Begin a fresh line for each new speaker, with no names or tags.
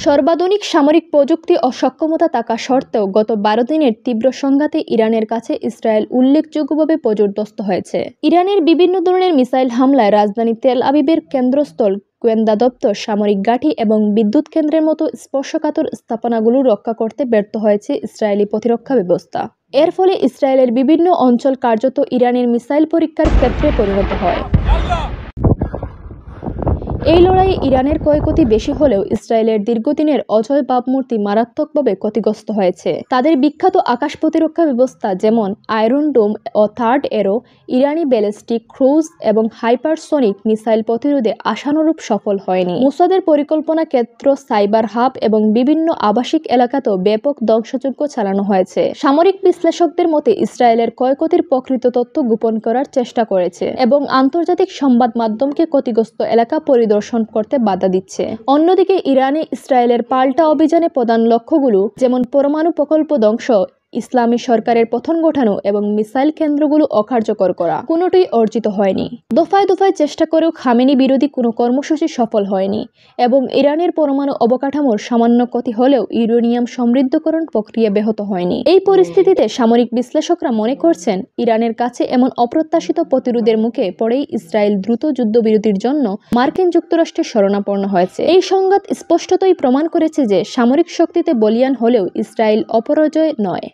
সর্বাধুনিক সামরিক প্রযুক্তি ও সক্ষমতা থাকা সত্ত্বেও গত 12 দিনের তীব্র সংঘাতে ইরানের কাছে ইসরায়েল উল্লেখযোগ্যভাবে পর্যুদস্ত হয়েছে। ইরানের বিভিন্ন ধরনের মিসাইল হামলায় রাজধানী তেল আবিবের কেন্দ্রস্থল, গোয়েন্দা দপ্তর, সামরিক ঘাঁটি এবং বিদ্যুৎ কেন্দ্রের মতো স্পর্শকাতর স্থাপনাগুলো রক্ষা করতে ব্যর্থ হয়েছে ইসরায়েলি প্রতিরক্ষা ব্যবস্থা। এর ফলে ইসরায়েলের বিভিন্ন অঞ্চল কার্যত ইরানের মিসাইল পরীক্ষার ক্ষেত্রে পরিণত হয়। এই লড়াইয়ে ইরানের ক্ষয়ক্ষতি বেশি হলেও ইসরায়েলের দীর্ঘদিনের অজয় ভাবমূর্তি মারাত্মকভাবে ক্ষতিগ্রস্ত হয়েছে। তাদের বিখ্যাত আকাশ প্রতিরক্ষা ব্যবস্থা যেমন আয়রন ডোম ও থার্ড এরো ইরানি ব্যালিস্টিক ক্রুজ এবং হাইপারসনিক মিসাইল প্রতিরোধে আশানুরূপ সফল হয়নি। মোসাদের পরিকল্পনা ক্ষেত্র, সাইবার হাব এবং বিভিন্ন আবাসিক এলাকাতেও ব্যাপক ধ্বংসযজ্ঞ চালানো হয়েছে। সামরিক বিশ্লেষকদের মতে ইসরায়েলের ক্ষয়ক্ষতির প্রকৃত তথ্য গোপন করার চেষ্টা করেছে এবং আন্তর্জাতিক সংবাদ মাধ্যমকে ক্ষতিগ্রস্ত এলাকা পরিদর্শন করতে বাধা দিচ্ছে। অন্যদিকে ইরানে ইসরায়েলের পাল্টা অভিযানে প্রধান লক্ষ্যগুলো যেমন পরমাণু প্রকল্প ধ্বংস, ইসলামী সরকারের পতন ঘটানো এবং মিসাইল কেন্দ্রগুলো অকার্যকর করা, কোনোটিই অর্জিত হয়নি। দফায় দফায় চেষ্টা করেও খামেনি বিরোধী কোনো কর্মসূচি সফল হয়নি এবং ইরানের পরমাণু অবকাঠামোর সামান্য ক্ষতি হলেও ইউরেনিয়াম সমৃদ্ধকরণ প্রক্রিয়া ব্যাহত হয়নি। এই পরিস্থিতিতে সামরিক বিশ্লেষকরা মনে করছেন ইরানের কাছে এমন অপ্রত্যাশিত প্রতিরোধের মুখে পড়েই ইসরায়েল দ্রুত যুদ্ধবিরতির জন্য মার্কিন যুক্তরাষ্ট্রের শরণাপন্ন হয়েছে। এই সংঘাত স্পষ্টতই প্রমাণ করেছে যে সামরিক শক্তিতে বলীয়ান হলেও ইসরায়েল অপরাজয় নয়।